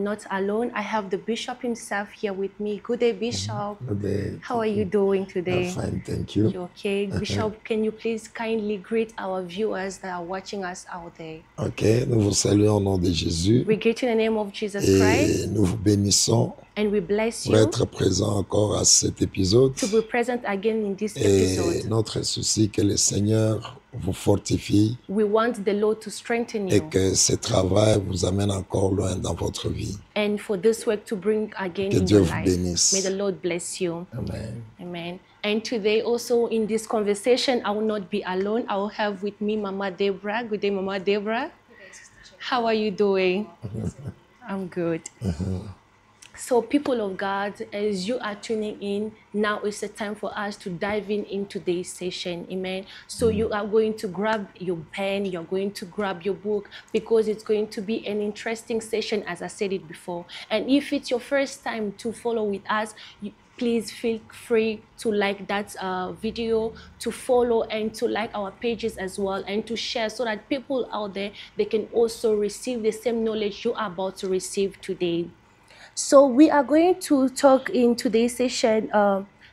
am not alone. I have the bishop himself here with me. Good day, Bishop. Good day. How are you doing today? I'm fine, thank you. You okay? Bishop, can you please kindly greet our viewers that are watching us out there? Ok, nous vous saluons au nom de Jésus We greet you in the name of Jesus et Christ, nous vous bénissons and we bless pour you être présent encore à cet épisode. to be present again in this Et episode. notre souci que le Seigneur vous fortifie We want the Lord to strengthen et you que ce travail vous amène encore loin dans votre vie. and for this work to bring again Que in Dieu your vous life. bénisse. May the Lord bless you. Amen. Amen. And today also in this conversation, I will not be alone. I will have with me Mama Deborah. Good day, Mama Deborah. How are you doing? I'm good. So people of God, as you are tuning in, now is the time for us to dive in today's session. Amen. So you are going to grab your pen, you're going to grab your book, because it's going to be an interesting session, as I said it before. And if it's your first time to follow with us, please feel free to like that video, to follow and to like our pages as well, and to share so that people out there, they can also receive the same knowledge you are about to receive today. So we are going to talk in today's session,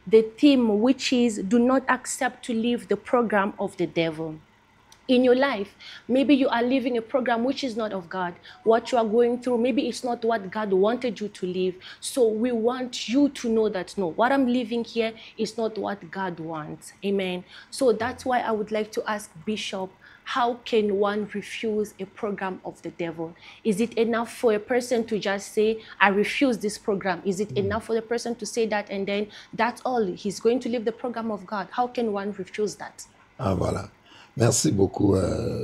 the theme, which is do not accept to live the program of the devil. In your life, maybe you are living a program which is not of God. What you are going through, maybe it's not what God wanted you to live. So we want you to know that, no, what I'm living here is not what God wants. Amen. So that's why I would like to ask Bishop, how can one refuse a program of the devil? Is it enough for a person to just say, I refuse this program? Is it enough for the person to say that and then that's all? He's going to live the program of God. How can one refuse that? Ah, voilà. Merci beaucoup,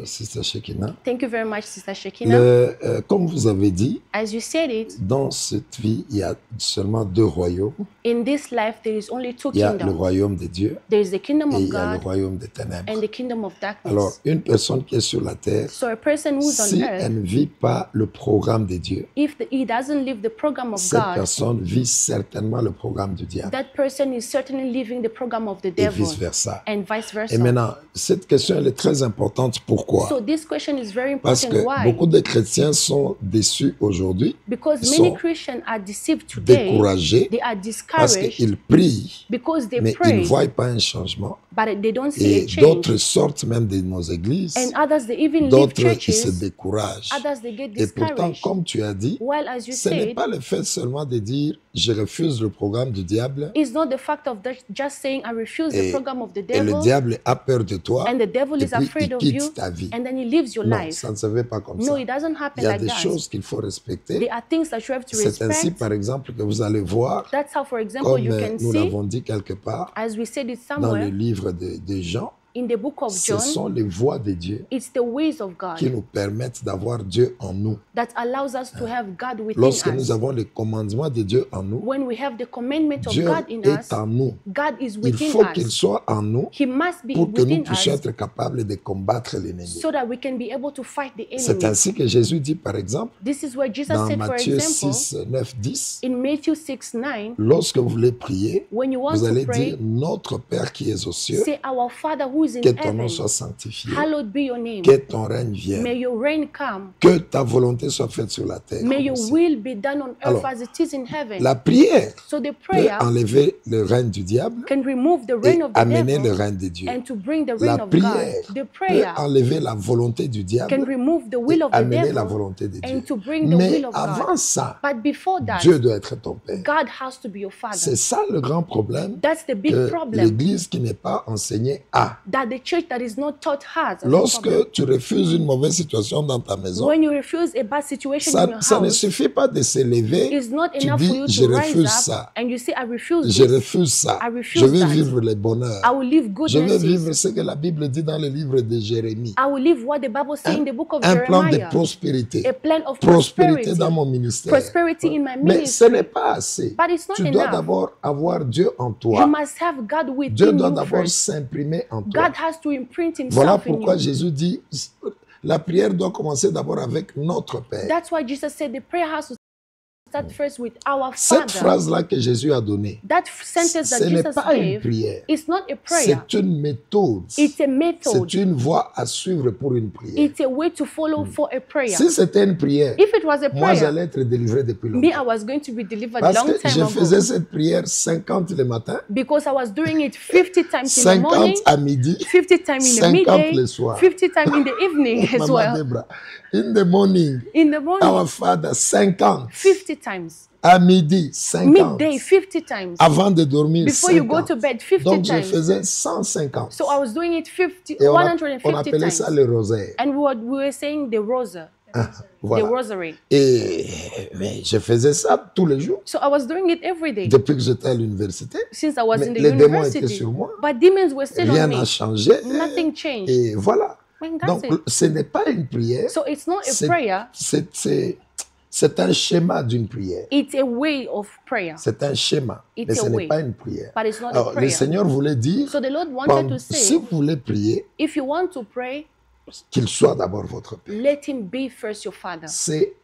Sister Shekinah. Thank you very much, Sister Shekinah. Comme vous avez dit, As you said it, dans cette vie, il y a seulement deux royaumes. in this life there is only two Il y a le kingdoms. royaume de Dieu There is the kingdom et of il y a le God royaume des ténèbres. and the kingdom of Alors, darkness. une personne qui est sur la terre, So a person who's si on earth, elle ne vit pas le programme de Dieu, if he doesn't live the program of cette God, personne vit certainement le programme du diable that person is certainly living the program of the et devil, vice-versa. and vice versa. Et maintenant, cette question elle est très importante. Pourquoi? So this question is very Parce important. que Why? beaucoup de chrétiens sont déçus aujourd'hui, Because ils many sont Christians are deceived today. découragés They are parce discouraged qu'ils prient, because they mais ils pray, ne voient pas un changement. but they don't see Et a change. d'autres sortent même de nos églises, And others, they even leave d'autres ils se churches. découraged. Others, they get Et pourtant, discouraged. comme tu as dit, Well, as you ce n'est said, pas le fait seulement de dire je refuse le programme du diable it's not the fact of just saying I refuse the et, program of the et le devil, diable a peur de toi and the devil et is puis afraid il of you, quitte ta vie. and then he lives your Non, life. ça ne se fait pas comme No, ça. it doesn't happen Il y a like des that. choses qu'il faut respecter. There are things that you have to C'est ainsi, respect. par exemple, que vous allez voir, That's how, for example, comme you can nous see, l'avons dit quelque part, as we said it dans le somewhere, livre de Jean, in the book of ce John, sont les voies de Dieu it's the ways of qui God nous permettent d'avoir Dieu en nous. that allows us to have God within Lorsque us. nous avons les commandements de Dieu en nous, When we have the commandment of Dieu God in est us, en nous. God is Il within faut qu'il us. soit en nous He must be pour que nous within puissions us être capables de combattre l'ennemi. so that we can be able to fight the C'est enemy. ainsi que Jésus dit, par exemple, This is where Jesus dans said, for Matthieu example, 6, 9, 10, in Matthew 6:9, lorsque vous voulez prier, when you want vous to allez pray, dire, notre Père qui es aux cieux, say, Our Father who is in que ton nom heaven, soit sanctifié, hallowed be your name. que ton règne May vienne, your reign come. que ta volonté soit faite sur la terre. May comme your au ciel. will be done on earth Alors, as it is in heaven. La prière So the peut prayer enlever le règne du diable can remove the et reign of the amener le devil règne de Dieu. and to bring the La reign of God. prière The peut prayer enlever la volonté du can diable remove the et will of the amener la devil volonté de Dieu. and to bring the Mais will of avant God. ça, But before that, Dieu doit être ton Père. God has to be your C'est Father. ça le grand problème That's the big que problem l'Église qui n'est pas enseignée a. that the church that is not taught has. as a Lorsque problem. tu refuses une mauvaise situation dans ta maison, When you refuse a bad situation in your ça ne house, suffit pas de se lever, it's not tu enough dis for you je to rise refuse up ça, and you say, I refuse je this. refuse ça, I refuse je veux that. vivre le bonheur, I will live je veux goodness. vivre ce que la Bible dit dans le livre de Jérémie. I will live what the Bible says in the book of Un plan de Jeremiah. prospérité. A plan of Prospérité prosperity. dans mon ministère. Prosperity in my Mais ce ministry. n'est pas assez. But it's not Tu dois enough. d'abord avoir Dieu en You toi. must have God Dieu within doit you d'abord first. s'imprimer en toi. God has to imprint Voilà himself in pourquoi you. Jésus dit, la prière doit commencer d'abord avec notre Père. That's why Jesus said the prayer has to start first with our Cette Father. phrase-là que Jésus a donnée, That sentence that Ce n'est Jesus pas une gave, prière. it's not a prayer. C'est une méthode. It's a method. C'est une voie à suivre pour une prière. It's a way to follow for a prayer. Si c'était une prière, If it was a moi prayer, j'allais être délivré depuis me, I longtemps. was going to be delivered Parce long que time je ago. faisais cette prière 50 le matin, Because I was doing it 50 times in the 50 morning, à midi, 50 times in the 50 midday, le soir. 50 times in the evening as Mama well. Debra, in the morning, In the morning, our father 50, 50 times. à midi 50, Midday, 50 times. avant de dormir Before you go 50. to bed, 50 Donc je times. faisais 150. So I was doing it 50, Et on 150 appelait times. ça le rosaire. And we were saying the rosa, Voilà. the rosary. Et mais je faisais ça tous les jours So I was doing it every day depuis que j'étais à l'université. since I was Mais in the les démons étaient university. sur moi. But demons were still Rien on n'a me. changé. Nothing changed. Et voilà. And that's Donc it. ce n'est pas une prière. So it's not a C'est- prayer, C'est un schéma d'une prière. it's a way of prayer. C'est un schéma, It's mais a ce way, n'est pas une prière. but it's not a Alors, le prayer. Seigneur voulait dire, So the Lord wanted to si say, vous voulez prier, if you want to pray, qu'il soit d'abord votre Père. let him be first your father. C'est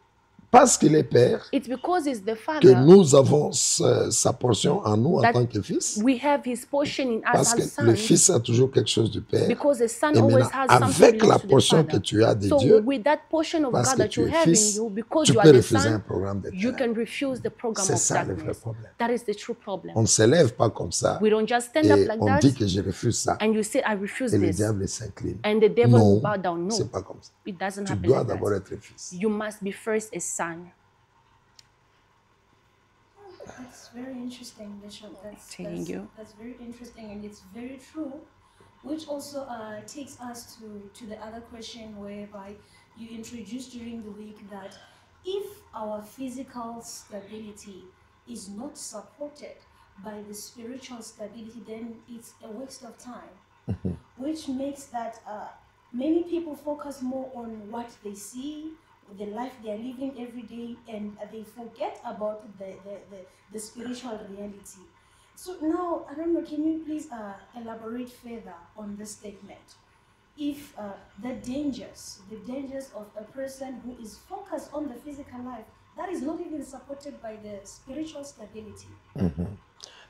parce qu'il est Père It's because he's the que father nous avons sa portion en nous en that tant que fils. we have his portion in us Parce que as le sons. fils a toujours quelque chose du Père. Because the son Et always maintenant, has something avec la belongs to the portion que father. tu as de So Dieu, with that portion of parce God que that tu you es have in fils, you, because tu you peux are the refuser un son, programme de you ténèbres. can refuse the program C'est of ça le vrai darkness. problème. That is the true problem. On ne se lève pas comme ça We don't just stand up et like on that dit que je refuse ça and you say, I refuse et le this. diable s'incline. And the devil Non, will bow down. No, c'est pas comme ça. it doesn't Tu happen dois like d'abord that. être fils. You must be first a son. That's very interesting, Bishop. Thank you. That's very interesting, and it's very true. Which also takes us to the other question, whereby you introduced during the week that if our physical stability is not supported by the spiritual stability, then it's a waste of time. Which makes that many people focus more on what they see, the life they are living every day, and they forget about the spiritual reality. So now, I don't know, can you please elaborate further on this statement? If the dangers of a person who is focused on the physical life, that is not even supported by the spiritual stability.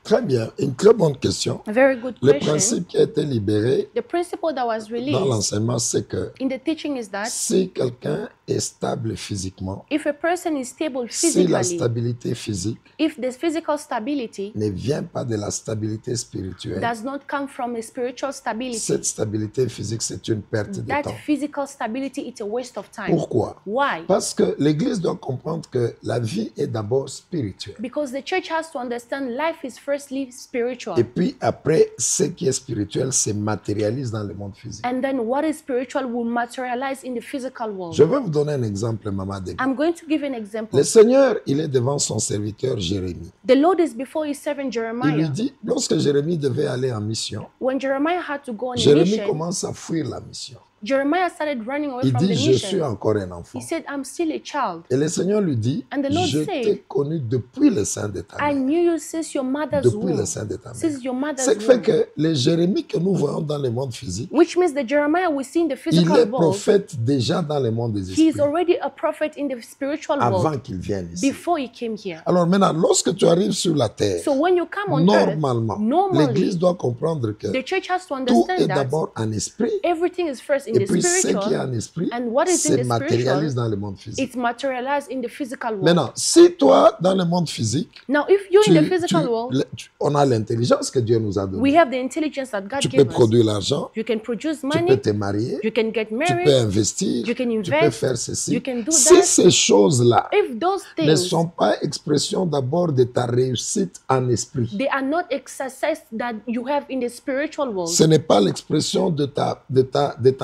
Très bien, une très bonne question. A very good Le question. principe qui a été libéré The principle that was dans released l'enseignement, c'est que in the teaching is that si quelqu'un est stable physiquement, if a person is stable si la physically, stabilité physique if the physical stability ne vient pas de la stabilité spirituelle, does not come from a spiritual stability, cette stabilité physique, c'est une perte de that temps. physical stability is a waste of time. Pourquoi? Why? Parce que l'Église doit comprendre que la vie est d'abord spirituelle. Because the church has to understand life is firstly spiritual. Et puis après, ce qui est spirituel se matérialise dans le monde physique. And then what is spiritual will materialize in the physical world. Je vais vous donner un exemple, Maman Debra. I'm going to give an example. Le Seigneur, il est devant son serviteur Jérémie. The Lord is before his servant Il lui Jeremiah. dit, lorsque Jérémie devait aller en mission, When Jeremiah had to go on a Jérémie mission, commence à fuir la mission. Jeremiah started running away Il from dit, the je suis mission. encore un enfant. He said, I'm still a child. Et le Seigneur lui dit, And the Lord je said, t'ai connu depuis le sein de ta I mère. knew you since your mother's Depuis le womb. sein de ta mère. Since your mother's Ce qui fait womb. que le Jérémie que nous voyons dans le monde physique, Which means the Jeremiah we see in the il physical est world, prophète déjà dans le monde des he esprits, is already a prophet in the spiritual avant world qu'il vienne ici. before he came here. Alors maintenant, lorsque tu arrives sur la terre, So when you come on normalement, earth, normally, l'Église doit comprendre que the church has to tout est understand that d'abord en esprit, everything is first in et the puis ce qui est spiritual, en esprit and what is se in the matérialise spiritual, dans le monde physique. it's materialized in the physical world. Maintenant, si toi, dans le monde physique, Now, if you're in the physical world, on a l'intelligence que Dieu nous a donnée. we have the intelligence that God Tu peux gave us. produire l'argent, You can produce tu money, peux te marier, you can get tu peux married, investir, you can tu peux invest, faire ceci. you can do Si that. ces choses-là If those ne things, sont pas expression d'abord de ta réussite en esprit, they are not exercise that you have in the spiritual world, ce n'est pas l'expression de ta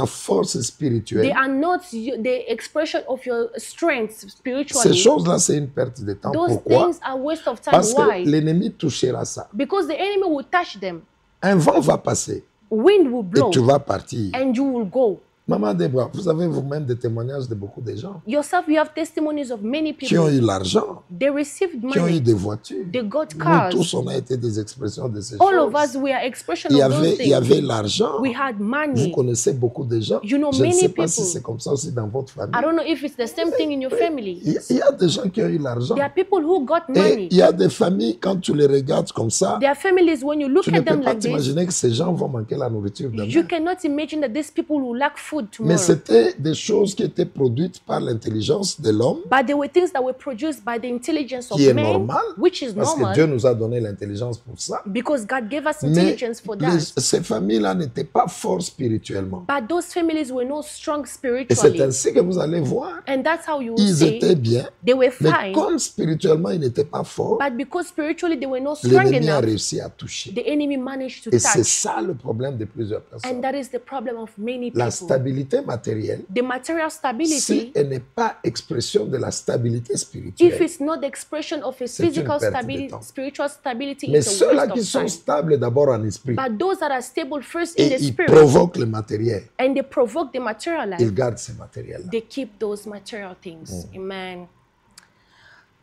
force they spirituelle. are not the expression of your strength Ces spiritually. choses-là, c'est une perte de temps. Those Pourquoi? things are waste of time. Parce que Why? l'ennemi touchera ça. Because the enemy will touch them. Un vent va passer Wind will et blow tu vas partir. and you will go. Maman Deborah, vous avez vous-même des témoignages de beaucoup de gens Yourself, you have testimonies of many qui ont people. eu l'argent, They received qui ont eu money. des voitures. They got Nous cars. tous, on a été des expressions de ces All of choses. us, we are expression Il y of those avait things. l'argent. We had Vous money. connaissez beaucoup de gens. You know Je ne many sais pas si people. c'est comme ça aussi dans votre famille. I don't know if it's the same thing in your family. Il y a des gens qui ont eu l'argent. There are people who got Et money. il y a des familles, quand tu les regardes comme ça, There are families, when you look tu ne at peux them pas like this, t'imaginer que ces gens vont manquer la nourriture you demain. cannot imagine that these people will lack food Mais tomorrow. c'était des choses qui étaient produites par l'intelligence de l'homme, But there were things that were produced by the intelligence of qui est man, normal, which is parce que normal, Dieu nous a donné l'intelligence pour ça. because God gave us Mais intelligence for that. ces familles-là n'étaient pas fortes spirituellement. But those families were not strong Et c'est spiritually. ainsi que vous allez voir, And that's how you will ils see étaient bien, they were mais fine, comme spirituellement ils n'étaient pas forts, but because spiritually they were not strong l'ennemi a enough, réussi à toucher. the enemy managed to Et c'est touch. ça le problème de plusieurs personnes. And that is the problem of many La people. stabilité matérielle, The material si stability, elle n'est pas expression de la stabilité if spirituelle, it's not the expression of a C'est une physical perte de stability, temps. spiritual stability, mais it's a ceux-là waste qui of sont time. stables d'abord en esprit But those that are stable first in et the ils spirit provoquent le matériel, and they provoke the material life, ils gardent ces matériels-là. they keep those material things. Amen.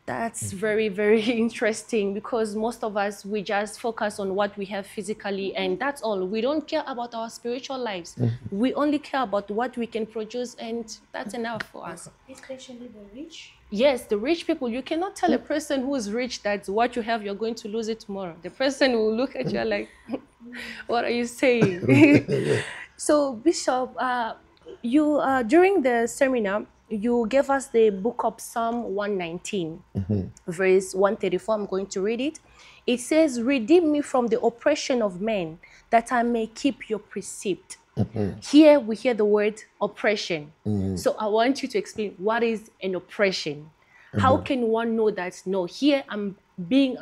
That's very, very interesting because most of us, we just focus on what we have physically and that's all. We don't care about our spiritual lives. We only care about what we can produce and that's enough for us. Especially the rich. Yes, the rich people, you cannot tell a person who is rich that what you have, you're going to lose it tomorrow. The person will look at you like, what are you saying? So, Bishop, you during the seminar, you gave us the book of Psalm 119, verse 134. I'm going to read it. It says, redeem me from the oppression of men, that I may keep your precept. Here we hear the word oppression. So I want you to explain what is an oppression. How can one know that, no, here I'm being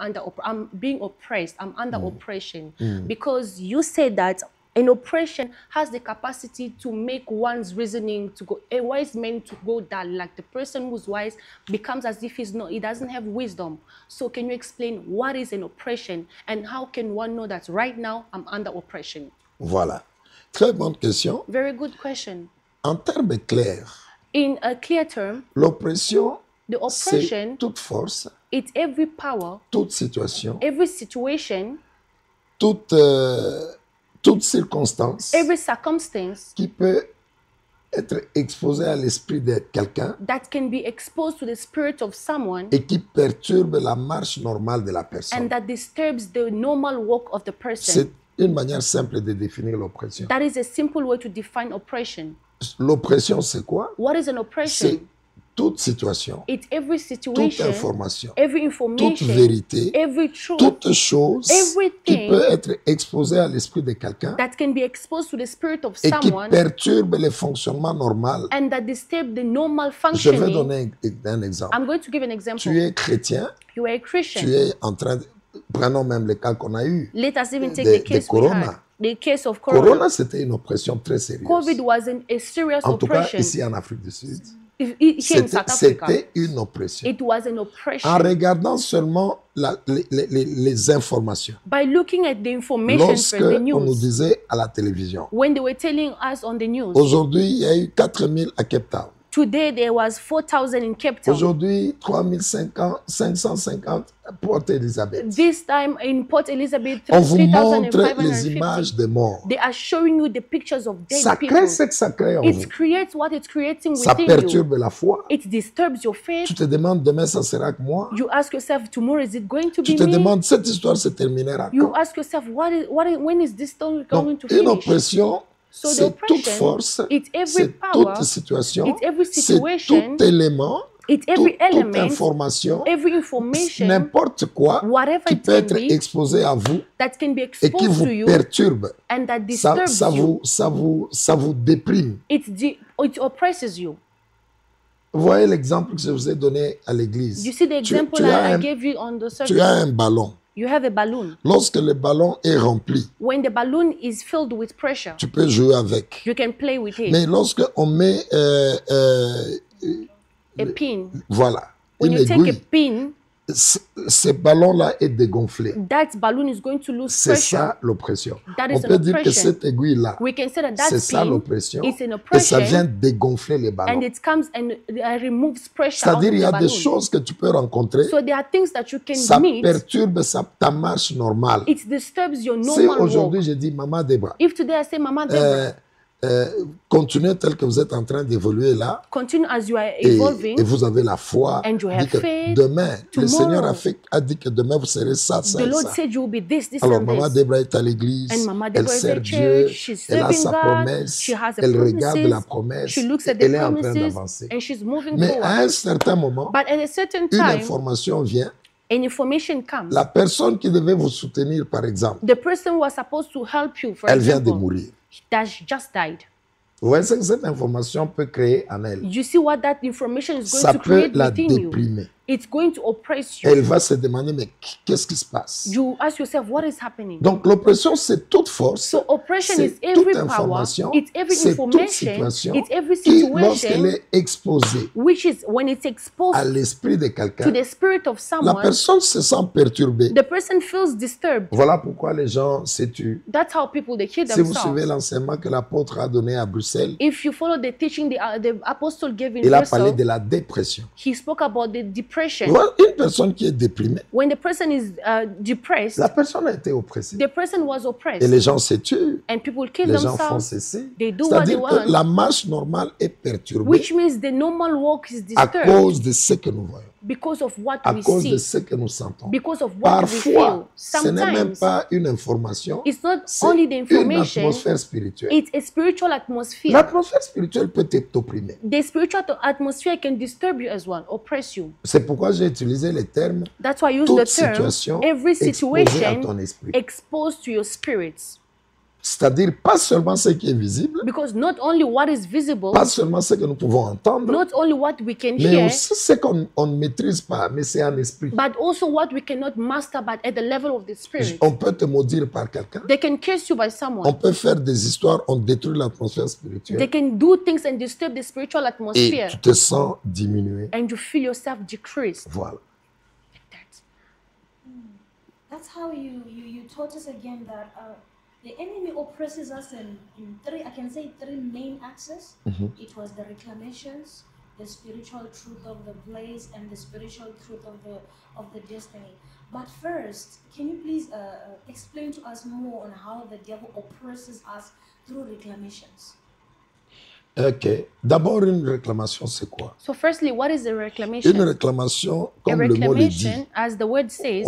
oppressed, I'm under oppression? Because you said that an oppression has the capacity to make one's reasoning to go, a wise man to go down, like the person who's wise becomes as if he doesn't have wisdom. So can you explain what is an oppression and how can one know that right now I'm under oppression? Voilà. Très bonne question. Very good question. En termes clairs, In a clear term, l'oppression, the c'est oppression, toute force, it's every power, toute situation, every situation, toute circonstance every circumstance qui peut être exposée à l'esprit de quelqu'un that can be exposed to the spirit of someone et qui perturbe la marche normale de la personne. and that disturbs the normal walk of the person. C'est une manière simple de définir l'oppression. That is a simple way to define oppression. L'oppression, c'est quoi? What is an C'est oppression? toute situation, It's every toute situation, information, every toute information, vérité, every truth toute chose qui everything peut être exposée à l'esprit de quelqu'un that can be exposed to the spirit of et qui someone perturbe le fonctionnement normal. and that disturb the normal Je vais functioning. donner un exemple. I'm going to give an example. Tu es chrétien, You are a tu Christian. es en train de... Prenons même le cas qu'on a eu. Let us even take de the case we corona. had. The case of corona. Corona, c'était une oppression très sérieuse. COVID was a serious En tout cas, oppression. ici en Afrique du Sud, Here in South Africa, c'était une oppression. it was an oppression. En regardant seulement les informations. By looking at the information Lorsque from the on nous news, disait à la télévision, when they were telling us on the news, aujourd'hui, il y a eu 4000 à Cape Town. today there was 4,000 in Cape Town. Aujourd'hui, 3550 à Port Elizabeth. This time in Port Elizabeth, On vous montre les 3,550. images des morts. They are showing you the pictures of dead Ça people. crée ce que ça crée en vous. It creates what it's creating Ça within you. perturbe la foi. It disturbs your faith. Tu te demandes demain ça sera que moi. You ask yourself, tomorrow is it going to Tu be te me? demandes cette histoire se terminera You quand. ask yourself, when is this story going Donc to une finish? oppression, So the c'est toute oppression, force, it's every c'est power, toute situation, it's every c'est situation, tout élément, it's every toute element, information, every information, n'importe quoi whatever qui it peut can être be, exposé à vous that can be et qui exposed vous to you perturbe. and that Ça, disturbs you. ça vous déprime. It oppresses you. Vous voyez l'exemple que je vous ai donné à l'église. You see the example tu as I un- gave you on the Tu service. as un ballon. You have a balloon. Lorsque le ballon est rempli, When the balloon is filled with pressure, tu peux jouer avec. you can play with it. Mais lorsque on met A pin. voilà, When une you take a aiguille, pin, ce ballon-là est dégonflé. that balloon is going to lose C'est pressure. ça l'oppression. That On is peut an dire que oppression. cette aiguille-là, We can say that c'est that ça pin l'oppression. is an Et ça vient oppression, dégonfler les and ballons. it comes and removes pressure out of C'est-à-dire, il y the a des balloon. choses que tu peux rencontrer, So there are things that you can ça meet. perturbe ta marche normale. It disturbs your Si normal walk. aujourd'hui je dis, Maman Debra, If today I say, Mama Deborah, continuez tel que vous êtes en train d'évoluer là, continue as you are et evolving, vous avez la foi, and you dit have que faith, demain, le tomorrow, Seigneur a dit que demain vous serez ça, ça the et Lord ça. said you will be this, this, Alors, and Maman this. Debra est à l'église, And Mama elle Deborah is sert at Dieu, church, she's elle a serving sa God, promesse, she has the elle regarde la promises, promesse, she looks et at the elle est en train promises, d'avancer. and she's moving Mais à un forward. certain moment, But at a certain une time, information vient, an information comes. la personne qui devait vous soutenir, par exemple, The person who was supposed to help you, for elle vient de example, mourir. that just died. Vous voyez ce que cette information peut créer en elle. You see what that information is going Ça to peut create la within you. déprimer. It's going to oppress you. Elle va se demander, mais qu'est-ce qui se passe? You ask yourself, what is happening? Donc l'oppression, c'est toute force, So oppression is c'est toute every power, information, it's every c'est toute information, situation it's every qui, lorsqu'elle situation, est exposée which is when it's à exposed l'esprit de to quelqu'un, the spirit of la someone, personne se sent perturbée. the person feels disturbed. Voilà pourquoi les gens se tuent. That's how people, they kill Si vous suivez themselves. l'enseignement que l'apôtre a donné à Bruxelles, If you follow the teaching the apostle gave in il a parlé Brussels, de la dépression. he spoke about the depression. Voilà, une personne qui est déprimée, When the person is depressed, la personne a été oppressée. the person was Et oppressed, les gens se tuent. and people kill Les gens font themselves, ceci. they do what they C'est-à-dire want, que la marche normale est perturbée which means the normal walk is à disturbed cause de ce que nous voyons, because of what à we cause de see, ce que nous sentons. because of what we feel. Parfois, ce n'est même Sometimes pas une information, it's not c'est only the une information, atmosphère spirituelle. it's a spiritual atmosphere. L'atmosphère spirituelle peut t'opprimer. The spiritual atmosphere can disturb you as well, oppress you. C'est pourquoi j'ai utilisé le terme That's why I use toute the term situation every exposée à situation ton esprit. exposed to your spirits. C'est-à-dire pas seulement ce qui est visible, Because not only what is visible, pas seulement ce que nous pouvons entendre, not only what we can mais hear, aussi ce qu'on ne maîtrise pas, mais c'est un esprit. but also what we cannot master, but at the level of the spirit. On peut te maudire par quelqu'un, They can curse you by on someone. peut faire des histoires, on détruit l'atmosphère They spirituelle can do things and disturb the spiritual et atmosphere, tu te sens diminué. and you feel yourself decreased. Voilà. Like that. That's how you taught us again that the enemy oppresses us in three, I can say three main axes. It was the reclamations, the spiritual truth of the blaze, and the spiritual truth of the destiny. But first, can you please explain to us more on how the devil oppresses us through reclamations? Ok. D'abord, une réclamation, c'est quoi? So firstly, what is a Une reclamation? réclamation, A comme le mot le dit, reclamation, as the word says,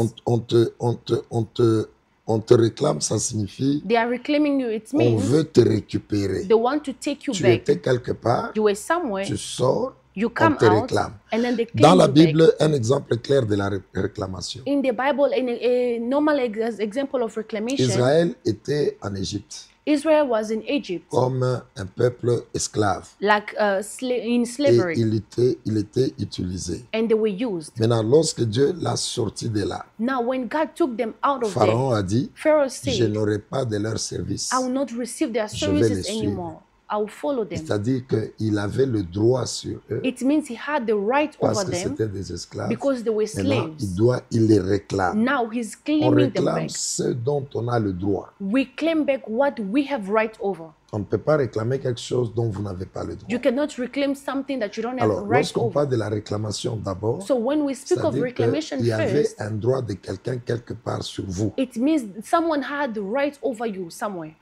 on te réclame, ça signifie they are reclaiming you. It on means veut te récupérer. they want to take you Tu back. étais quelque part, You were somewhere, tu sors, you on come te out, réclame. and then they Dans claim la you back. Bible, un exemple clair de la réclamation. In the Bible, in a normal example of reclamation, Israël était en Égypte Israel was in Egypt, comme un peuple esclave like in et slavery, il était utilisé. and they were used. Maintenant, lorsque Dieu l'a sorti de là, Now, when God took them out of there, Pharaon a dit, Pharaoh je said, n'aurai pas de leur service. I will not receive their Je vais les services suivre. anymore. I will follow them. C'est-à-dire qu'il avait le droit sur eux It means he had the right parce over que them c'était des esclaves. because they were Maintenant, slaves. il les réclame. Now he's On claiming them réclame back. ce dont on a le droit. We claim back what we have right over. On ne peut pas réclamer quelque chose dont vous n'avez pas le droit. You cannot reclaim something that you don't have Alors, right lorsqu'on over. parle de la réclamation d'abord, So when we speak of c'est-à-dire reclamation qu'il y avait first, un droit de quelqu'un quelque part sur vous. it means someone had the right over you somewhere.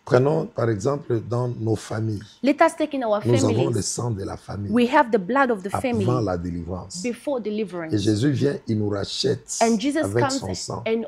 Prenons par exemple dans nos familles. Let us take in our Nous avons le families. sang de la famille We have the blood of the avant family la délivrance. before Et deliverance. Jésus vient, il nous rachète And Jesus avec son comes sang. and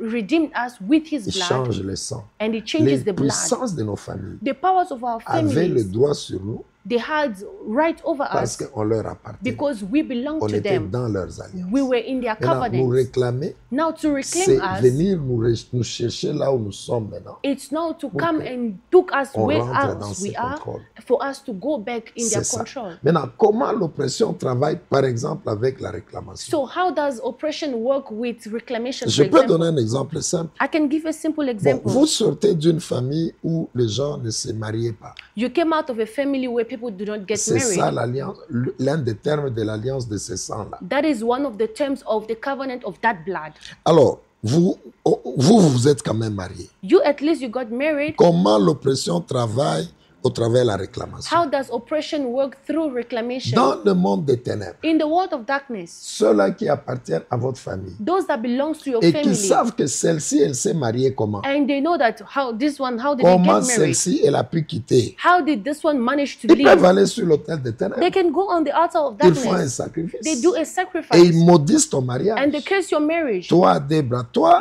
redeemed us with his Il blood, change le sang. and he Les changes the blood. puissances de nos familles The powers of our avaient le families, droit sur nous they had right over parce us qu'on leur appartenait. because we belong On to était them. dans leurs alliances. We were in their Maintenant, nous covenants. réclamer, Now to c'est reclaim us, venir nous chercher là où nous sommes maintenant. it's now to pour come que and took us on where rentre dans else we ses are contrôles. for us to go back in their C'est ça. control. Maintenant, comment l'oppression travaille, par exemple, avec la réclamation? So how does oppression work with reclamation, Je for peux donner example? un exemple simple. I can give a simple Bon, example. vous sortez d'une famille où les gens ne se mariaient pas. You came out of a family where people people do not get C'est ça married. l'alliance, l'un des termes de l'alliance de ces sangs-là. That is one of the terms of the covenant of that blood. Alors, vous êtes quand même mariés. You at least you got married. Comment l'oppression travaille au travers de la réclamation? How does oppression work through reclamation? Dans le monde des ténèbres, In the world of darkness, ceux-là qui appartiennent à votre famille those that belongs to your et qui family, savent que celle-ci, elle s'est mariée comment? and they know that how did Comment they get married? celle-ci, elle a pu quitter? How did this one manage to Ils peuvent leave? aller sur l'autel des They ténèbres. can go on the altar of Ils font un darkness. sacrifice. They do a Et sacrifice, ils maudissent ton mariage. and they curse your marriage. Toi, Débra, toi,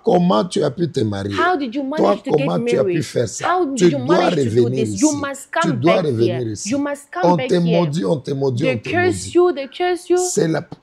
comment tu as pu te marier? How did you Toi, manage to get comment tu as pu married? faire ça? How Tu did you dois manage to do revenir this? ici. You must Tu come dois back revenir here. ici. You must come On back te here. maudit, on te maudit, They on te curse maudit. you, they curse you.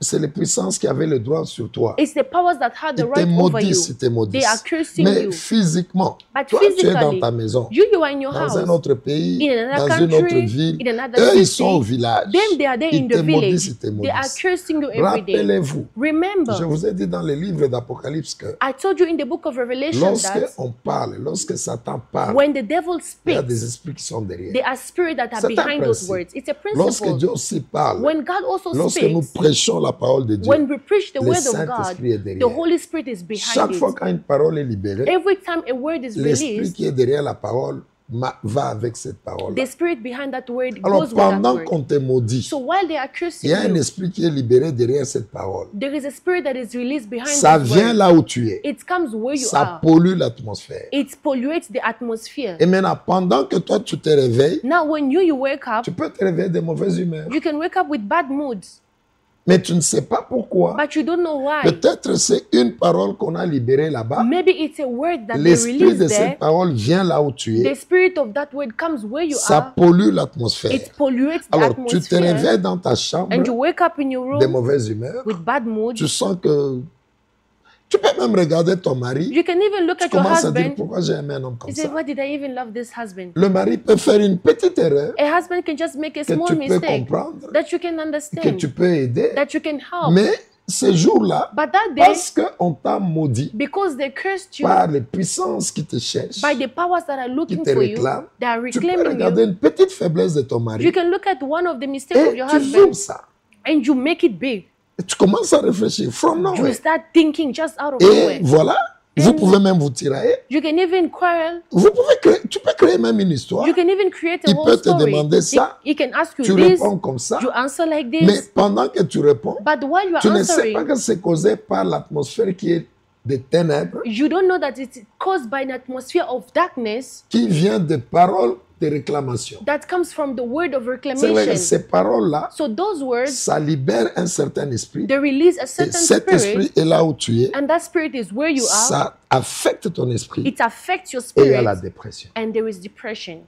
C'est les puissances qui avaient le droit sur toi. It's the powers that had the Ils te right over you. maudissent, ils te They are maudissent. cursing Mais you. physiquement, But toi, tu es dans physically, ta maison, you are in your dans un house. autre pays, In another dans une autre country, ville. in another Eux, ils city. sont au village. Them, they are there in Ils the te maudissent, village. ils te They are maudissent. cursing you every day. Rappelez-vous, je Remember, vous ai dit dans le livre d'Apocalypse que I told you in the book of Revelation lorsque that on parle, lorsque Satan parle, when the devil il y a des speaks, esprits qui sont derrière. there are spirits that are C'est un behind those principe. words. It's a Lorsque principle. Dieu aussi parle, When God also lorsque nous speaks, prêchons la parole de Dieu, when we preach the le word of God, Saint-Esprit est derrière. the Holy Spirit is Chaque behind fois it. quand une parole est libérée, Every time a word is l'esprit released, qui est derrière la parole va avec cette parole. the spirit behind that word Alors goes with that pendant word. qu'on te maudit, So while they are il cursing y a un you, esprit qui est libéré derrière cette parole. there is a spirit that is released behind Ça those vient words. là où tu es. It comes where you Ça are. pollue l'atmosphère. It pollutes the atmosphere. Et maintenant, pendant que toi tu te réveilles, Now when you wake up, tu peux te réveiller de mauvaise humeur. you can wake up with bad moods, Mais tu ne sais pas pourquoi. but you don't know why. Peut-être c'est une parole qu'on a libérée là-bas. Maybe it's a word that they L'esprit release de there. cette parole vient là où tu The es. spirit of that word comes where you Ça are. pollue l'atmosphère. It pollutes the Alors tu te atmosphere. réveilles dans ta chambre And you wake up in your de room mauvaise humeur. with bad moods. Tu sens que... Tu peux même regarder ton mari. You can even look Tu at your commences à dire husband. pourquoi j'ai aimé un homme comme You say, ça. why did I even love this husband? Le mari peut faire une petite erreur A husband can just make a que small tu peux mistake comprendre, that you can que understand, tu peux aider. that you can help. Mais ce jour-là, But that day, parce qu'on t'a maudit because they cursed you par les puissances qui te cherchent, by the powers that are looking te for you, réclament, they are tu peux reclaiming regarder you. une petite faiblesse de ton You mari can look at one of the mistakes of et your tu zoomes husband ça. and you make it big. Et tu commences à réfléchir. From You nowhere. start thinking just out of Et nowhere. voilà, vous pouvez même vous tirailler. You can even quarrel. Tu peux créer même une histoire. You can even create a Il whole peut te story. demander ça. He can ask you Tu this. réponds comme ça. You answer like Mais this. pendant que tu réponds, But while you are tu ne sais answering, pas que c'est causé par l'atmosphère qui est des ténèbres, you don't know that it's caused by an atmosphere of darkness qui vient des paroles de réclamation. that comes from the word of C'est vrai que reclamation. ces paroles-là, So those words, ça libère un certain esprit. they release a Et certain cet spirit, esprit est là où tu es. and that spirit is where you are. Ça affecte ton esprit It affects your et il y a la spirit, dépression. and there is depression.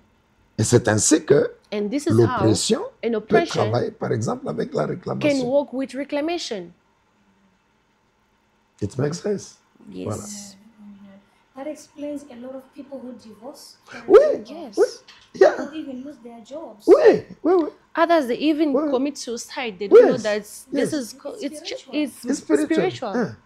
Et c'est ainsi que And this is how l'oppression an peut oppression travailler, par exemple, avec la can réclamation. work with reclamation. It makes sense. Yes. Voilà. That explains a lot of people who divorce. Oui, Yes. oui, yeah. People even lose their jobs. Oui, oui, oui. Others, they even Well, commit suicide. They don't know yes, that yes. this is it's C'est spirituel. spiritual. Hein.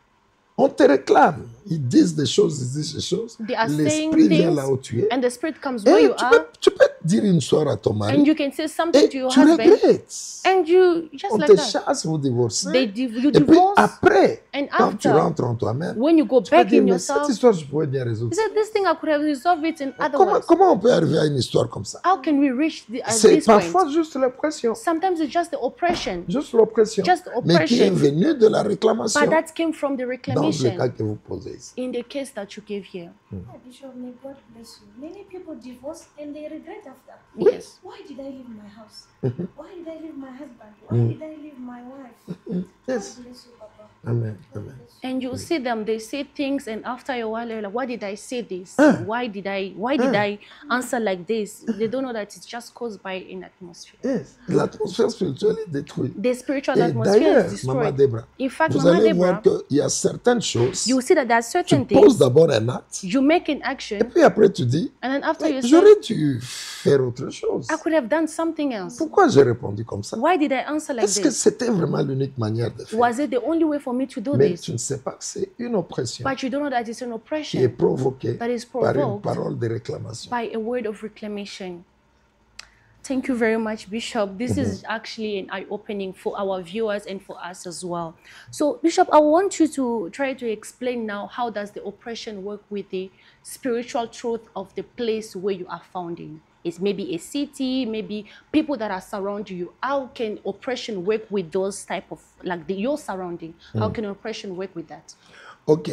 On te réclame. Ils disent des choses, ils disent des choses. They are saying L'esprit vient things, là où tu es. and the spirit comes where Et you are, tu peux dire une histoire à ton mari. and you can say something Et to your tu husband, regrettes. and you just On like te that. chasse, vous divorcez. You Et puis divorce, après, and quand tu after, rentres en toi-même, when you go tu peux back dire, in mais cette yourself, histoire, je pourrais bien résoudre. you said this thing I could have resolved it in other Comment, ways. comment on peut arriver à une histoire comme ça? How can we reach at C'est this point? parfois juste l'oppression. Sometimes it's just the oppression, Juste l'oppression. Just Mais qui est oppression. venue de la réclamation. but that came from the Dans le reclamation. cas que vous posez ici. In the case that you gave here, Yeah, Bishop, may God bless you. Many people divorce and they regret after. yes. Why did I leave my house? Why did I leave my husband? Why did I leave my wife? Yes. God bless you, Papa. Amen. Amen. And you see them, they say things, and after a while, they're like, why did I say this? Why did I answer like this? They don't know that it's just caused by an atmosphere. Yes. L'atmosphère spirituelle est détruite. The spiritual Et atmosphere d'ailleurs, is Maman destroyed. Debra, In fact, vous Mama allez Deborah, voir qu'il y a certaines choses, you see that there are tu certain poses things, d'abord un acte, you make an action, et puis après tu dis, and then after you say, j'aurais dû faire autre chose. I could have done something else. Pourquoi j'ai répondu comme ça? Why did I answer like Est-ce que this? c'était vraiment l'unique manière de faire? Was it the only way for me to do Mais this? tu ne sais pas que c'est une oppression But you don't know that it's an qui est oppression provoquée that is par une provoked parole de réclamation. by a word of reclamation. Thank you very much, Bishop. This is actually an eye-opening for our viewers and for us as well. So, Bishop, I want you to try to explain now how does the oppression work with the spiritual truth of the place where you are found in. It's maybe a city, maybe people that are surrounding you. How can oppression work with those type of, like your surrounding? How can oppression work with that? Ok.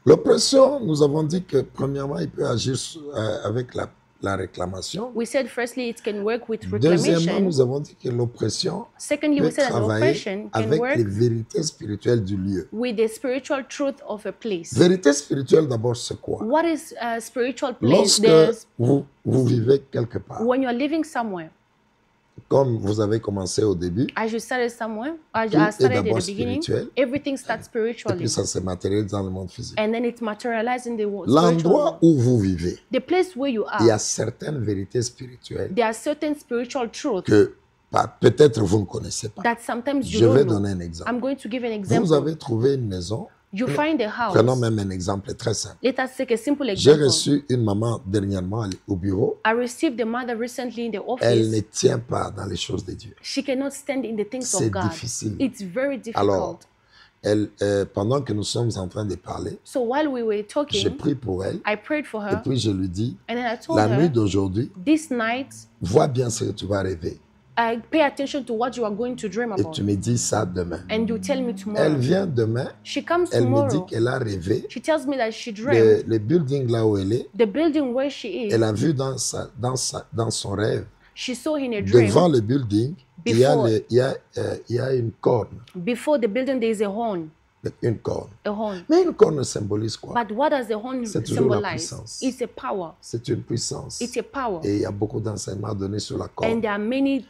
L'oppression, nous avons dit que premièrement, il peut agir avec la réclamation. We said firstly it can work with Deuxièmement, reclamation. nous avons dit que l'oppression Secondly, peut we said that travailler oppression can avec work les vérités spirituelles du lieu. with the spiritual truth of a place. Vérité spirituelle, d'abord, c'est quoi? What is a spiritual place? Lorsque There's, vous vivez quelque part, when you're living somewhere, comme vous avez commencé au début, as you started somewhere, as Tout I est started at d'abord the beginning, spirituel. everything starts et spiritually. puis ça se matérialise dans le monde physique. And then it's materialized in the spiritual L'endroit world. où vous vivez, The place where you il y a are, certaines vérités spirituelles there are certain spiritual truths que peut-être vous ne connaissez pas. that sometimes you Je vais don't know. donner un exemple. I'm going to give an Vous example. avez trouvé une maison. You find a Prenons house. même un exemple très simple. Let us take a simple J'ai example. reçu une maman dernièrement au bureau. I received a mother recently in the Elle ne office. tient pas dans les choses de Dieu. She cannot stand in the things C'est of God. difficile. It's very difficult. Alors, pendant que nous sommes en train de parler, So while we were j'ai talking, prié pour elle. I prayed for Et her, puis je lui dis, and then I told la nuit her, d'aujourd'hui, this night, vois bien ce que tu vas rêver. I pay attention to what you are going to dream Et about. tu me dis ça demain. And you tell me Elle tomorrow. vient demain, She comes elle me dit tomorrow. qu'elle a rêvé. She tells me that she dreamt Le building là où elle est, the building where she is. elle a vu dans son rêve, She saw in a dream, devant le building, il y a une corne. before the building there is a horn. Une corne. A horn. Mais une corne symbolise quoi? But what does the horn C'est toujours la symbolize? puissance. It's a power. C'est une puissance. It's a power. Et il y a beaucoup d'enseignements donnés sur la And corne. there are many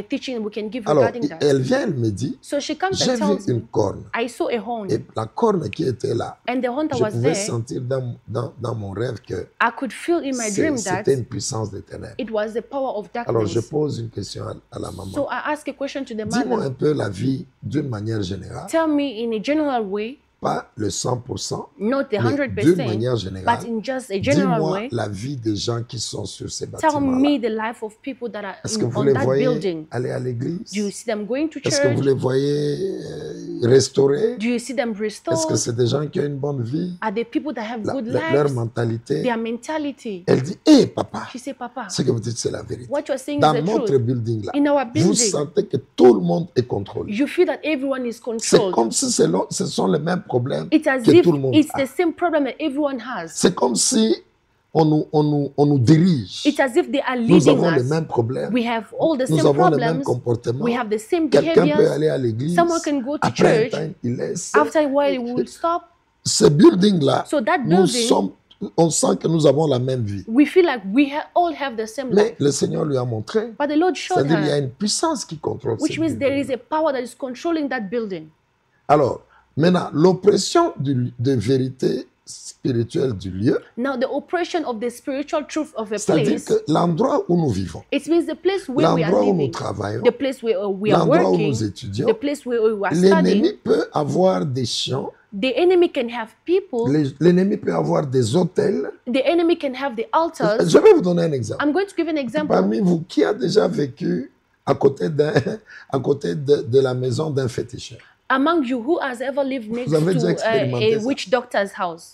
teachings we can give Alors, regarding that. elle vient, elle me dit, So she comes j'ai and vu tells une me, corne. I saw a horn. Et la corne qui était là, And the horn that je was pouvais there, sentir dans mon rêve que I could feel in my dream that c'était une puissance des ténèbres. it was the power of Alors, je darkness. pose une question à la maman. So I ask a question to the Dis-moi mother. un peu la vie d'une manière générale, Tell me in a general way, pas le 100%, not the mais d'une 100%, manière générale. but in just a general Dis-moi way. la vie des gens qui sont sur ces Tell bâtiments-là. me the life of people that are Est-ce que vous on les that voyez building. aller à l'église? Do you see them going to Est-ce que vous church? les voyez restaurer? Do you see them Est-ce que restored? c'est des gens qui ont une bonne vie? Are they people that have good Leur lives? mentalité? Their mentality. Elle dit, hé papa, She said, Papa, ce que vous dites c'est la vérité. what you're saying Dans is the notre truth. building là, In our vous building, sentez que tout le monde est contrôlé. you feel that everyone is C'est controlled. comme si ce sont les mêmes problèmes It's as que if tout le monde it's a. the same problem that everyone has. C'est comme si on nous dirige. It's as if they are Nous leading avons les us. mêmes problèmes. We have all the Nous same avons les mêmes problems. comportements. We have the same Quelqu'un peut behaviors. aller à l'église. Someone can go to Après un church. temps, il laisse. After a while, it will stop. Ce building-là, So that nous building, sommes, on sent que nous avons la même vie. we feel like we all have the same life. Mais le Seigneur lui a montré. But the Lord showed C'est-à-dire qu'il y a her, une puissance qui contrôle which ce means there building. is a power that is controlling that building. Alors, maintenant, l'oppression de vérité spirituelle du lieu, Now, the oppression of the spiritual truth of a c'est-à-dire place, que l'endroit où nous vivons, it means the place where we are l'endroit où nous living, travaillons, the place where we are l'endroit où working, nous étudions, the place where we are l'ennemi studying. peut avoir des champs, The enemy can have people. l'ennemi peut avoir des hôtels. The enemy can have the altars. Je vais vous donner un exemple. I'm going to give an example. Parmi vous, qui a déjà vécu à côté de la maison d'un féticheur? Among you, who has ever lived next Vous avez déjà to expérimenté a ça? witch doctor's house?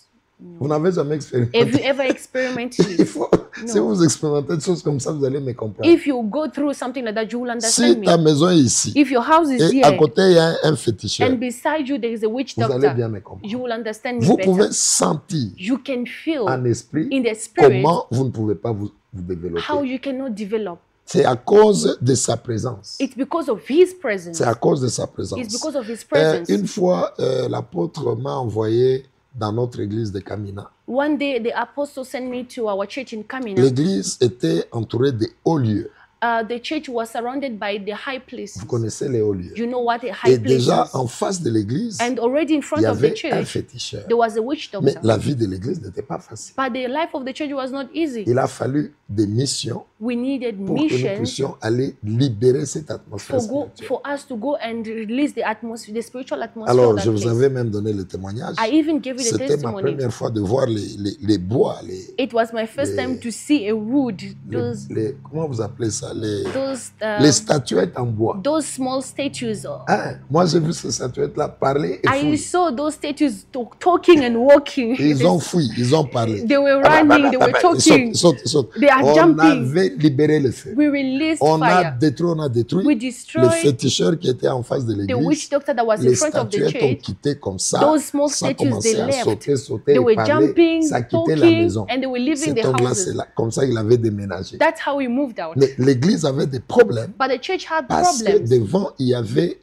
Vous n'avez jamais Have you expérimenté. ever experimented Il it? faut, si vous expérimentez des choses comme ça, vous allez me comprendre. If you go through something like that, you will Si understand ta me. maison est ici If your house is et à here côté il y a un féticheur, and beside you there is a witch vous allez doctor, bien me comprendre. you will understand me Vous better. pouvez sentir You can feel en esprit in the spirit comment vous ne pouvez pas vous développer. how you cannot develop. C'est à cause de sa présence. It's because of His presence. C'est à cause de sa présence. It's because of His presence. Une fois, l'apôtre m'a envoyé dans notre église de Kamina. One day, the apostle sent me to our church in Kamina. L'église était entourée de hauts lieux. The church was surrounded by the high places. Vous connaissez les hauts lieux. You know what a high Et place déjà, is. en face de l'église, And already in il front y of the avait un church, féticheur. there was a witch Mais doctor. la vie de l'église n'était pas facile. But the life of the church was not easy. Il a fallu des missions We needed pour que nous missions puissions aller libérer cette atmosphère spirituelle. for us to go and release the atmosphere, the spiritual atmosphere Alors, of that je vous place. avais même donné le témoignage. I even gave you the C'était ma testimony. première fois de voir les bois, It was my first time to see a wood, those comment vous appelez ça, those les statuettes en bois. those small statues. Hein? Moi, j'ai vu ces statuettes-là parler et I fouiller. saw those statues talking and walking. Ils ont fui, ils ont parlé. They were running, they were Ils talking. sautent. They are On jumping. avait libéré le feu. We released On a fire. détruit We le destroyed féticheur qui était en face de the l'église. witch doctor that was in Les front of the statuettes ont church. quitté comme ça. Those small Ça statues, commençait they à left. sauter They were et parler. jumping, Ça quittait la talking, maison. and they were leaving Cet the homme-là, houses. c'est là, comme ça il avait déménagé. That's how we moved out. Mais l'église avait des problèmes But the church had parce que problems devant, il y avait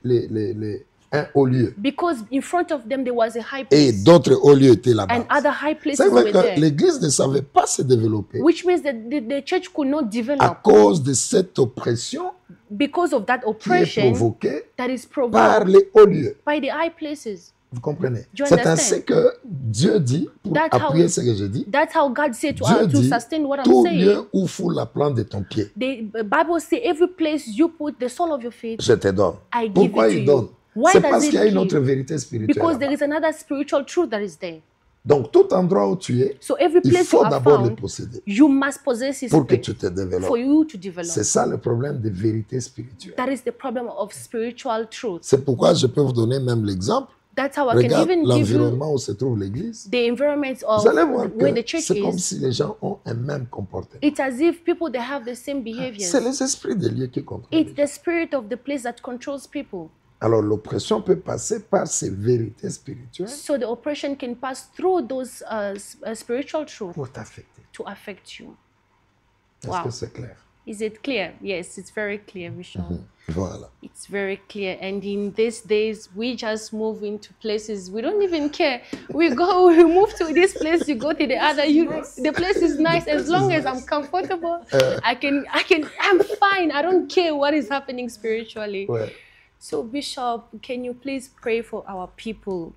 un haut lieu. because in front of them there was a high Et place d'autres hauts lieux étaient là-bas. and other high places C'est vrai were que there, l'église ne savait pas se développer which means that the church could not à develop cause de cette oppression because of that qui est oppression provoquée that is par provoked les hauts lieux. by the high places. Vous comprenez? Do you C'est understand? ainsi que Dieu dit, pour That's how- appuyer ce que je dis, That's how God said to, Dieu to dit, sustain what I'm tout saying. lieu où fout la plante de ton pied, The Bible says every place you put the sole of your feet, je te donne. I give Pourquoi it to il you. donne? Why C'est does parce it qu'il y a une give? autre vérité spirituelle. Because there là-bas. is another spiritual truth that is there. Donc, tout endroit où tu es, So every il place faut you are d'abord le found, posséder you must possess His pour que spirit tu te développes. for you to develop. C'est ça le problème des vérités spirituelles. That is the problem of spiritual truth. C'est pourquoi je peux vous donner même l'exemple. That's how I can Regarde even give you l'environnement où se trouve l'église. the environment of Vous allez voir where que the church c'est comme is. si les gens ont un même comportement. It's as if people they have the same behaviors. C'est les esprits des lieux qui contrôlent. It's the spirit of the place that controls people. Alors l'oppression peut passer par ces vérités spirituelles So the oppression can pass through those spiritual truths pour t'affecter. to affect you. Est-ce Wow. que c'est clair? Is it clear? Yes, it's very clear, Vishal. Voilà. It's very clear. And in these days, we just move into places we don't even care. We go, we move to this place, you go to the other. The place is nice as long as I'm comfortable. I'm fine. I don't care what is happening spiritually. Ouais. So, Bishop, can you please pray for our people?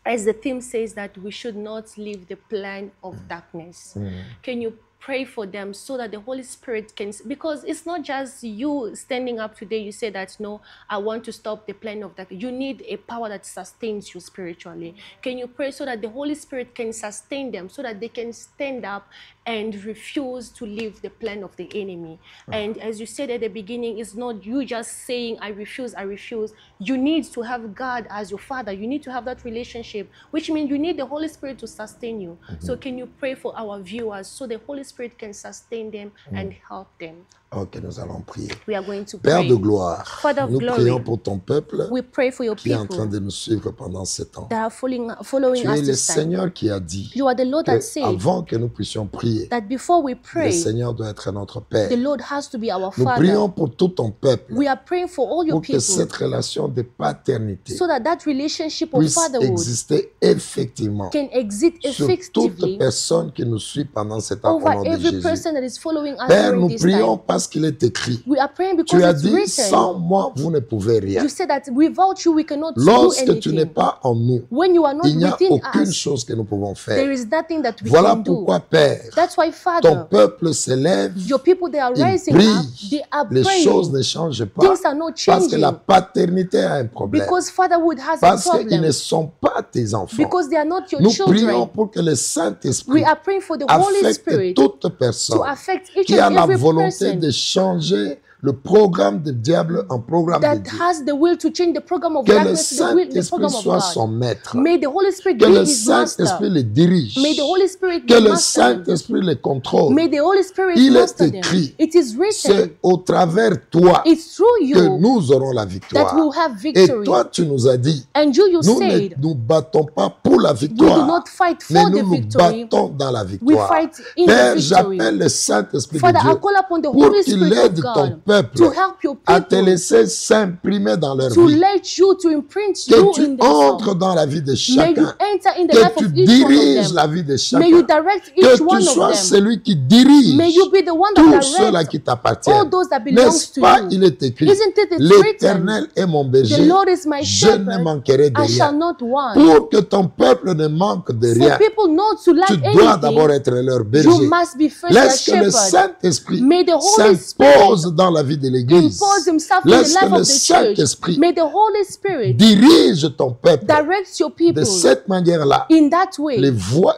As the theme says that we should not leave the plan of darkness. Can you pray for them so that the Holy Spirit can, because it's not just you standing up today, you say that, no, I want to stop the plan of darkness. You need a power that sustains you spiritually. Can you pray so that the Holy Spirit can sustain them, so that they can stand up and refuse to leave the plan of the enemy? And as you said at the beginning, it's not you just saying, I refuse, I refuse. You need to have God as your Father. You need to have that relationship, which means you need the Holy Spirit to sustain you. So can you pray for our viewers so the Holy Spirit can sustain them and help them? Ok, nous allons prier. We are going to Père pray. de gloire, Father of nous glory, prions pour ton peuple We pray for your qui est en train people de nous suivre pendant ce temps. that are following Tu us es le this time. Seigneur qui a dit You are the Lord that said qu'avant que nous puissions prier, that before we le pray, Seigneur doit être notre Père. the Lord has to be our Nous Father. prions pour tout ton peuple, We are praying for all your pour que cette people relation de paternité so that that relationship of puisse fatherhood exister effectivement can exist sur toute effectively personne qui nous suit pendant cet temps au over nom de every Jésus. person that is following us Père, during nous this prions time. parce qu'il est écrit. We are praying Tu because as it's dit, written. sans moi, vous ne pouvez rien. You said that without you we cannot do Lorsque tu n'es anything. pas en nous, When you are not il n'y a within aucune us, chose que nous pouvons there faire. is nothing that we Voilà can do. pourquoi, Père, That's why, ton Father, peuple s'élève, your people, they are il rising up, prie, they are les choses praying. ne changent pas Things are not parce que la changing paternité a un problème. because fatherhood has a Parce qu'ils problem. ne sont pas tes enfants. Because they are not your Nous prions children. pour que le We Saint-Esprit are praying for the Holy affecte Spirit toute personne to affect each qui a and la every volonté person de changer le programme du diable en programme de that Dieu. has the will to change the program of Que le darkness to the Saint-Esprit program of soit God. son maître. May the Holy Spirit Que be le his master. Saint-Esprit le dirige. May the Holy Spirit Que be le master. Saint-Esprit le contrôle. May the Holy Spirit Il est master them. écrit. It is written. C'est au travers toi It's through que you nous aurons la that victoire. we'll have Et victory. toi, tu nous as dit, And you nous ne said nous battons pas pour la we do victoire, not fight mais for the nous nous victory. battons dans la We victoire. fight in Père, the victory. j'appelle le Saint-Esprit de Father, I Dieu call upon the pour Holy qu'il Spirit aide of ton God peuple, to help your à te people, laisser s'imprimer dans leur to vie. let you, to imprint Que you tu in them. entres dans la vie de May you chacun. enter in the Que life tu of each one diriges of la them. vie de May you chacun. direct Que each tu one of sois them. celui qui dirige May you be the one that tout cela directs qui t'appartient. all those that belongs N'est-ce to pas, you. il est écrit, Isn't it written? l'Éternel est mon The berger, Lord is my je ne shepherd, manquerai de I shall rien. not want. Pour que ton peuple ne manque de For rien, people not to lack tu dois d'abord anything, être leur you berger. must be first their Laisse que le shepherd. Saint-Esprit May the Holy s'impose dans la vie de l'Église. Impose himself in the Laisse que life le of the church. Saint-Esprit May the Holy Spirit dirige ton peuple. direct your De people cette manière-là, in that way.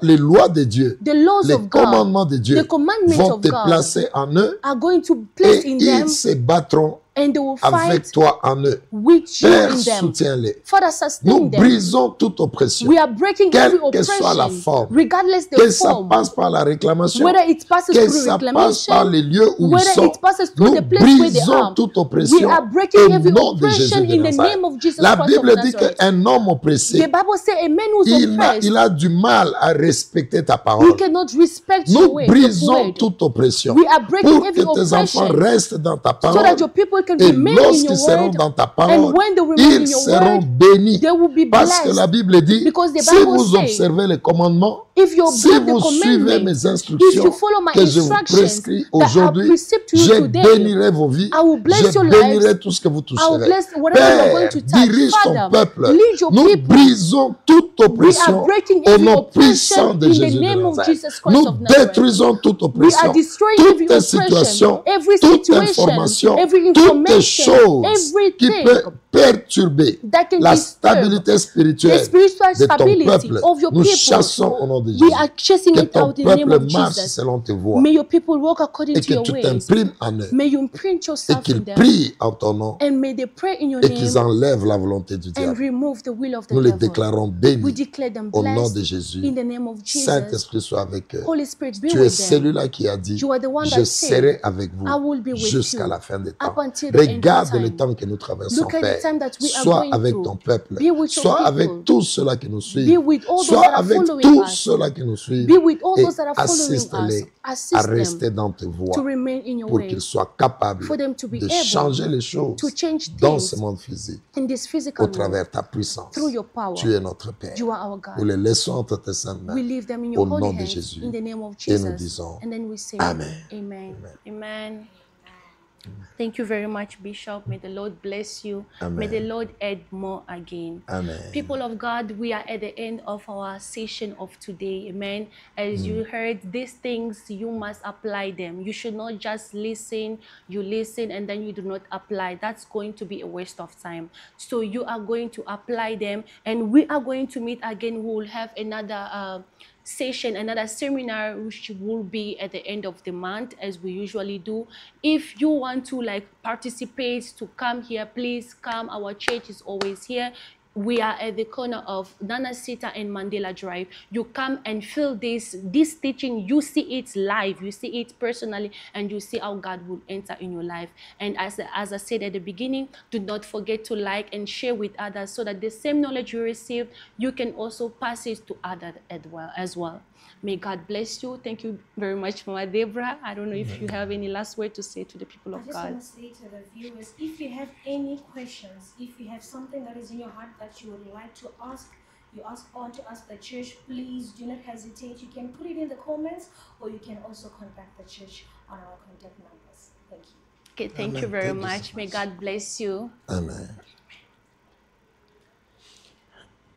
les lois de Dieu, The laws les of God, commandements de Dieu the commandments vont of te God placer en eux are going to place et in them, ils se battront and they will avec fight toi en eux. with you Père, in them. soutiens-les. Father, Nous sustain them. brisons toute oppression. We are breaking Quelle every que soit la oppression, forme, regardless the que ça form, passe par la réclamation, whether it passes que through ça passe par reclamation, les lieux où ils whether sont. it passes through Nous the place where they brisons are. toute We oppression are breaking au every nom de Jésus oppression de in the Nazareth. name of Jesus La Christ of Bible dit Nazareth. qu'un homme The oppressé, Bible says a man who's oppressed, il a du mal à respecter ta he parole. cannot respect your Nous way, brisons your word. toute oppression We are breaking pour que every tes enfants oppression restent dans ta so parole. that your people can Et remain in lorsqu'ils your seront word, dans ta and parole, when they remain in ils your seront word, bénis. they will be Parce que la blessed. Bible dit, Because the si Bible vous says, observez les commandements, if you si observe the vous suivez commandments, mes if you instructions follow my que je vous instructions prescris that I aujourd'hui, prescribe to you je today, bénirai vos vies, I will bless je your bénirai lives, tout ce que vous I will toucherez. bless whatever you are going Père, to touch. dirige ton Father, peuple. lead your Nous people. brisons toute We are oppression breaking au every nom puissant oppression de in the Jésus de name of Nazareth. Jesus Christ Nous of Nazareth. détruisons toute We are oppression, destroying every toute oppression, situation, every toute situation, information, every toute information, chose qui everything peut perturber that can la disturb stabilité the spirituelle spiritual de ton stability peuple. of your Nous people. chassons au nom de Jésus. We are chasing Que it ton out in the name peuple of marche Jesus. selon tes voies May your people walk according et to que your tu ways. t'imprimes en eux May you imprint et yourself in qu'ils them. prient en ton nom And may they pray in your et qu'ils name enlèvent la volonté du and diable. remove the will of the Nous les devil. déclarons We bénis declare them au nom de blessed Jésus. in the name of Jesus. Saint-Esprit soit avec eux. Holy Spirit, be Tu es with them. celui-là qui a dit, You are the one je that said, serai avec vous I will be with jusqu'à you la fin des temps. up until the end of Regarde time. le temps que nous traversons, Look at the Père. time that we are Sois going avec through. ton peuple. Be with your Sois people. avec tous ceux-là qui nous Be suivent. with all those Sois that are avec following tous us. ceux-là qui nous suivent. Be with all Et those that are following us. assiste-les à Assist rester them dans tes to voies remain in your pour way. qu'ils soient capables For them to be de able changer les choses to change dans things ce monde physique in this au physical world travers ta puissance. through your power. Tu es notre Père. You are our Nous God. les laissons entre tes saintes mains. We leave them in your Au holy nom de hands Jésus. in the name of Et nous Jesus. disons And then we say, Amen. Amen. Amen. Thank you very much, Bishop. May the Lord bless you. Amen. May the Lord add more again. Amen. People of God, we are at the end of our session of today. Amen. As you heard these things, you must apply them. You should not just listen. You listen and then you do not apply. That's going to be a waste of time. So you are going to apply them, and we are going to meet again. We will have another session, another seminar, which will be at the end of the month, as we usually do. If you want to participate, to come here, please come. Our church is always here. We are at the corner of Nana Sita and Mandela Drive. You come and feel this teaching. You see it live. You see it personally, and you see how God will enter in your life. And as I said at the beginning, do not forget to like and share with others, so that the same knowledge you received, you can also pass it to others as well. May God bless you. Thank you very much, Mama Deborah. I don't know if you have any last word to say to the people of I just God. want to say to the viewers, if you have any questions, if you have something that is in your heart that you would like to ask, want to ask the church, please do not hesitate. You can put it in the comments, or you can also contact the church on our contact numbers. Thank you. Okay, thank Amen. you very Thank you so much. May much. God bless you. Amen.